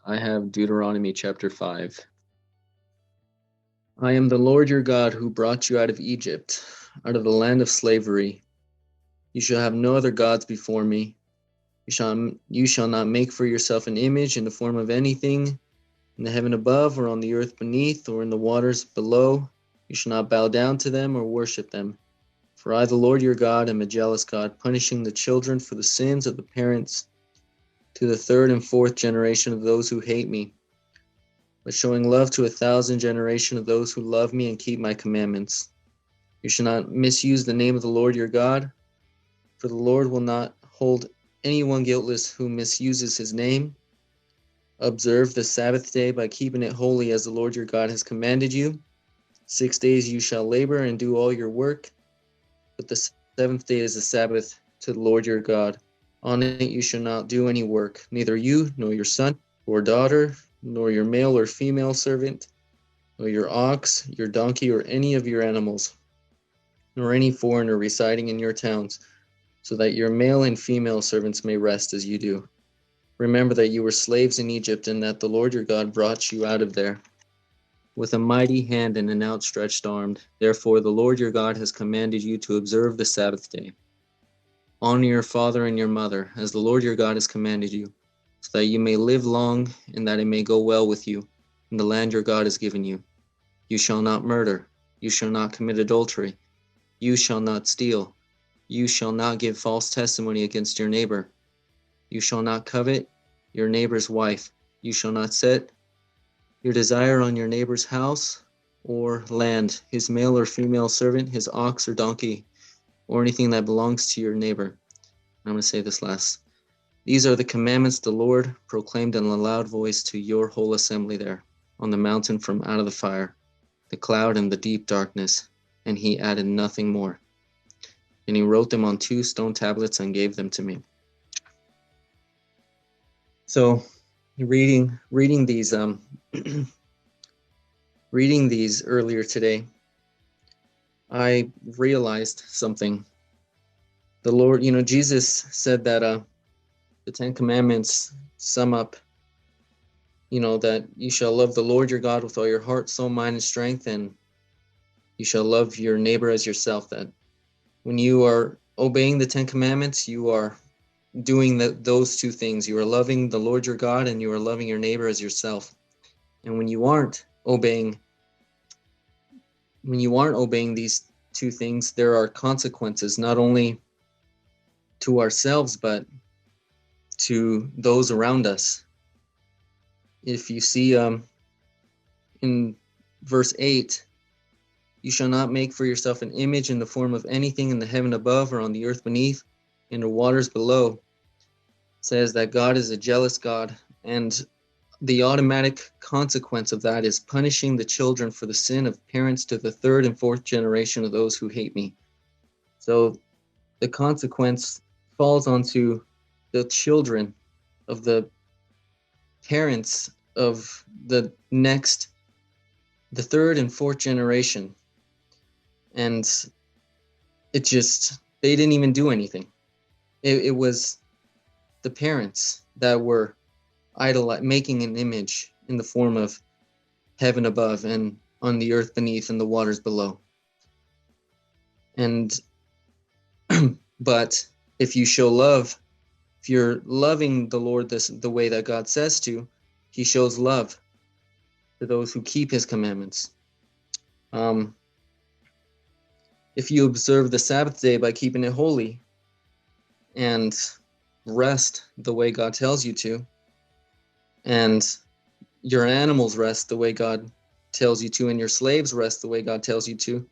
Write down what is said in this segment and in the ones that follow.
I have Deuteronomy chapter 5. I am the Lord your God who brought you out of Egypt, out of the land of slavery. You shall have no other gods before me. You shall not make for yourself an image in the form of anything in the heaven above, or on the earth beneath, or in the waters below. You shall not bow down to them or worship them. For I, the Lord your God, am a jealous God, punishing the children for the sins of the parents to the third and fourth generation of those who hate me, but showing love to 1,000 generations of those who love me and keep my commandments. You shall not misuse the name of the Lord your God, for the Lord will not hold anyone guiltless who misuses his name. Observe the Sabbath day by keeping it holy as the Lord your God has commanded you. 6 days you shall labor and do all your work, but the seventh day is the Sabbath to the Lord your God. On it you shall not do any work, neither you, nor your son or daughter, nor your male or female servant, nor your ox, your donkey, or any of your animals, nor any foreigner residing in your towns, so that your male and female servants may rest as you do. Remember that you were slaves in Egypt, and that the Lord your God brought you out of there with a mighty hand and an outstretched arm. Therefore the Lord your God has commanded you to observe the Sabbath day. Honor your father and your mother, as the Lord your God has commanded you, so that you may live long and that it may go well with you in the land your God has given you. You shall not murder. You shall not commit adultery. You shall not steal. You shall not give false testimony against your neighbor. You shall not covet your neighbor's wife. You shall not set your desire on your neighbor's house or land, his male or female servant, his ox or donkey, or anything that belongs to your neighbor. I'm going to say this last. These are the commandments the Lord proclaimed in a loud voice to your whole assembly there on the mountain from out of the fire, the cloud, and the deep darkness, and he added nothing more. And he wrote them on 2 stone tablets and gave them to me. So, reading these reading these earlier today, I realized something. The Lord, Jesus said that the 10 Commandments sum up, that you shall love the Lord your God with all your heart, soul, mind, and strength, and you shall love your neighbor as yourself. That when you are obeying the 10 Commandments, you are doing those 2 things. You are loving the Lord your God, and you are loving your neighbor as yourself. And when you aren't obeying these 2 things, there are consequences, not only to ourselves, but to those around us. If you see in verse 8, you shall not make for yourself an image in the form of anything in the heaven above, or on the earth beneath, in the waters below. It says that God is a jealous God, and the automatic consequence of that is punishing the children for the sin of parents to the third and fourth generation of those who hate me. So the consequence falls onto the children of the parents of the third and fourth generation. And it just, they didn't even do anything. It was the parents that were making an image in the form of heaven above and on the earth beneath and the waters below. And but if you show love, if you're loving the Lord the way that God says to, he shows love to those who keep his commandments. If you observe the Sabbath day by keeping it holy and rest the way God tells you to, and your animals rest the way God tells you to, and your slaves rest the way God tells you to,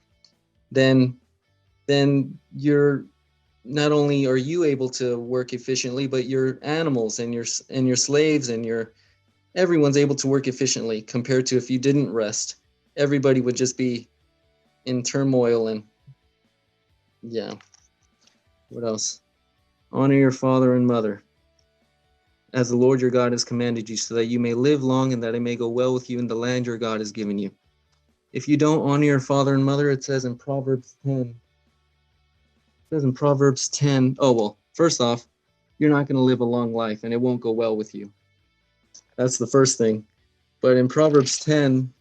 then you're not only are you able to work efficiently, but your animals and your slaves and everyone's able to work efficiently, compared to if you didn't rest. Everybody would just be in turmoil. And yeah, what else? Honor your father and mother, as the Lord your God has commanded you, so that you may live long and that it may go well with you in the land your God has given you. If you don't honor your father and mother, it says in Proverbs 10. Oh, well, first off, you're not going to live a long life, and it won't go well with you. That's the first thing. But in Proverbs 10,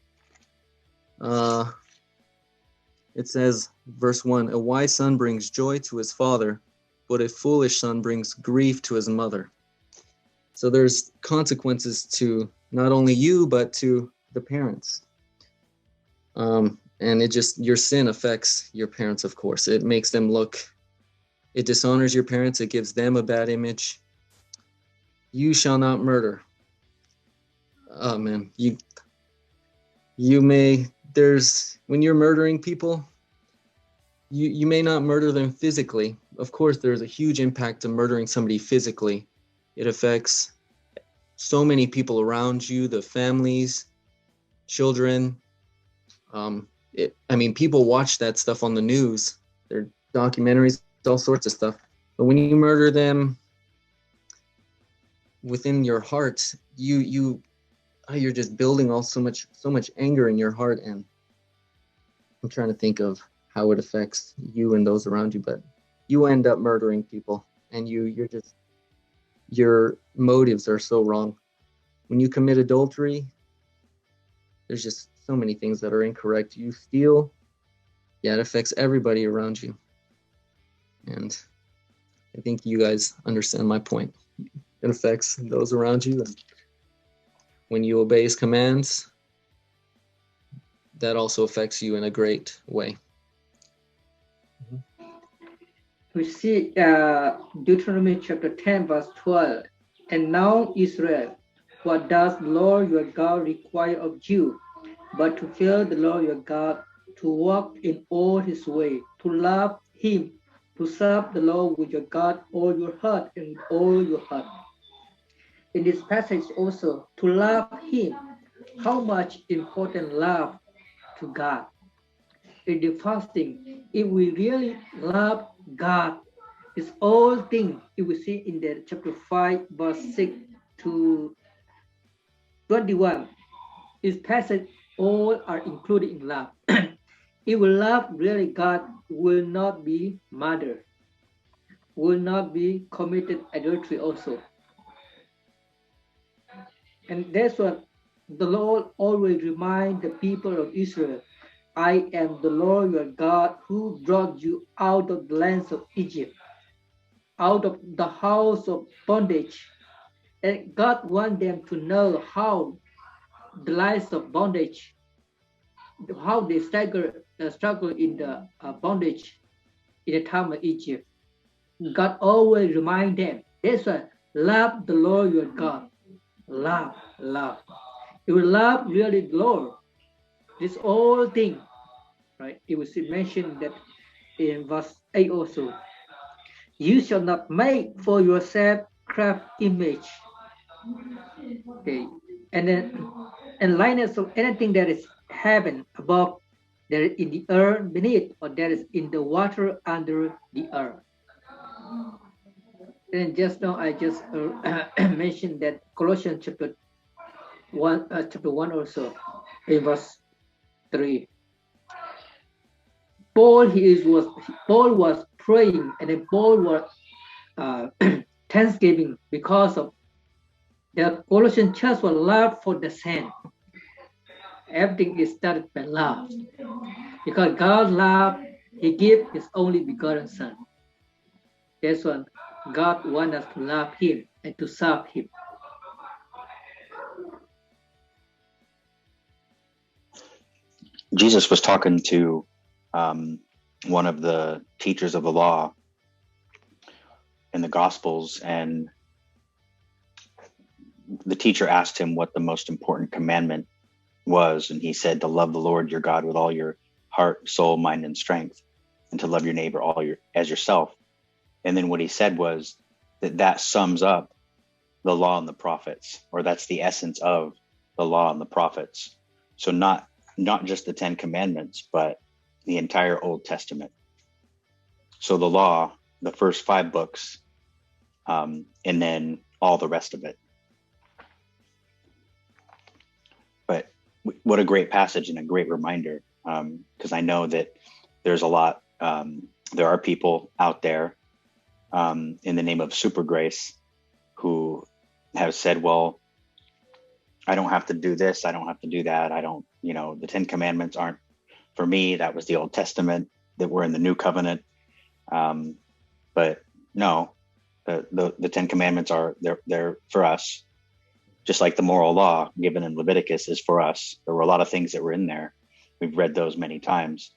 it says, verse 1, a wise son brings joy to his father, but a foolish son brings grief to his mother. So there's consequences to not only you, but to the parents. And your sin affects your parents, of course. It makes them it dishonors your parents. It gives them a bad image. You shall not murder. Oh man, when you're murdering people, you may not murder them physically. Of course, there's a huge impact to murdering somebody physically. It affects so many people around you, the families, children. People watch that stuff on the news. There are documentaries, all sorts of stuff. But when you murder them within your heart, you're just building so much anger in your heart. And I'm trying to think of how it affects you and those around you, but you end up murdering people, and your motives are so wrong. When you commit adultery, there's just so many things that are incorrect. You steal, it affects everybody around you. And I think you guys understand my point. It affects those around you. And when you obey his commands, that also affects you in a great way. We see Deuteronomy chapter 10, verse 12. And now, Israel, what does the Lord your God require of you, but to fear the Lord your God, to walk in all his way, to love him, to serve the Lord with your God all your heart and with all your heart. In this passage also, to love him, how much important love to God. In the fasting, if we really love God, it's all thing you will see in the chapter 5, verse 6 to 21. This passage all are included in love. If we love really God, will not be murder, will not be committed adultery also. And that's what the Lord always remind the people of Israel. I am the Lord your God who brought you out of the lands of Egypt, out of the house of bondage. And God wants them to know how the lives of bondage, how they struggle in the bondage in the time of Egypt. God always remind them. That's why love the Lord your God. Love. You will love really the Lord. This whole thing, right? It was mentioned that in verse 8 also. You shall not make for yourself craft image. Okay. And then and likeness of anything that is heaven above, that is in the earth beneath, or that is in the water under the earth. And just now I just mentioned that Colossians chapter 1 also, in verse 3. Paul was praying, and then Paul was thanksgiving because of the Colossian church was loved for the saint. Everything is started by love. Because God loved, he gave his only begotten son. That's why God wants us to love him and to serve him. Jesus was talking to one of the teachers of the law in the Gospels, and the teacher asked him what the most important commandment was, and he said to love the Lord your God with all your heart, soul, mind, and strength, and to love your neighbor as yourself. And then what he said was that sums up the law and the prophets, or that's the essence of the law and the prophets. So not just the 10 commandments, but the entire Old Testament. So the law, the first 5 books, and then all the rest of it. But what a great passage and a great reminder, because I know that there's a lot, there are people out there in the name of super grace who have said, well, I don't have to do this. I don't have to do that. I don't, the 10 Commandments aren't for me. That was the Old Testament, that we're in the New Covenant. But no, the 10 Commandments they're for us, just like the moral law given in Leviticus is for us. There were a lot of things that were in there. We've read those many times.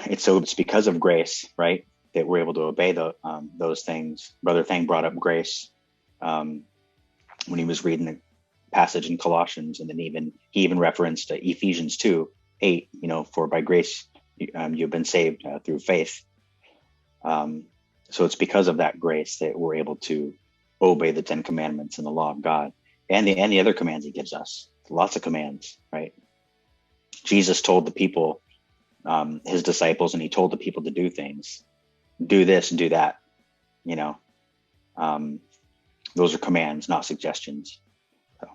It's because of grace, right, that we're able to obey those things. Brother Thang brought up grace when he was reading the passage in Colossians, and then he even referenced Ephesians 2:8. For by grace you've been saved through faith. So it's because of that grace that we're able to obey the 10 Commandments and the law of God, and the other commands He gives us. Lots of commands, right? Jesus told the people, His disciples, and He told the people to do things, do this and do that. Those are commands, not suggestions. So.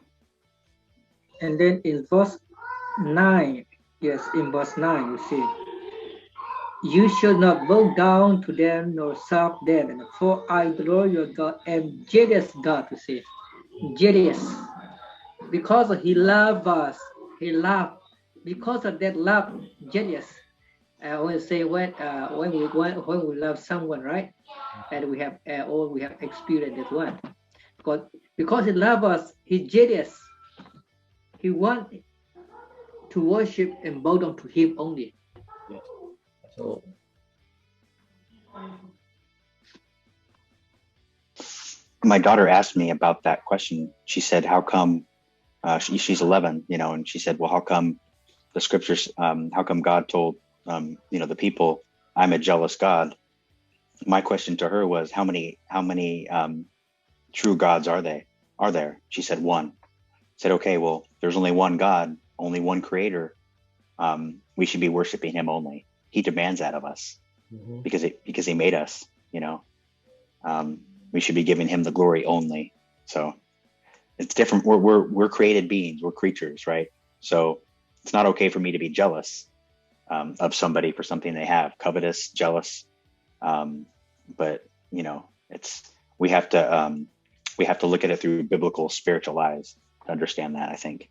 And then in verse 9, yes, in verse 9, you see, you shall not bow down to them nor serve them, and for I, the Lord your God, am jealous God, you see, jealous, because He loved us. He loved, because of that love, jealous. I always say when we love someone, right, and we have experienced that one, because He loves us, He's jealous. He wants to worship and bow down to Him only. Yes. So my daughter asked me about that question. She said, how come, she's 11, and she said, well, how come the scriptures, how come God told, the people, I'm a jealous God? My question to her was, how many true gods are there? She said, one. I said, okay, well, there's only one God, only one creator. We should be worshiping Him only. He demands that of us, because He made us, we should be giving Him the glory only. So it's different. We're created beings, we're creatures, right? So it's not okay for me to be jealous of somebody for something they have, covetous, jealous. But we have to look at it through biblical, spiritual eyes to understand that, I think.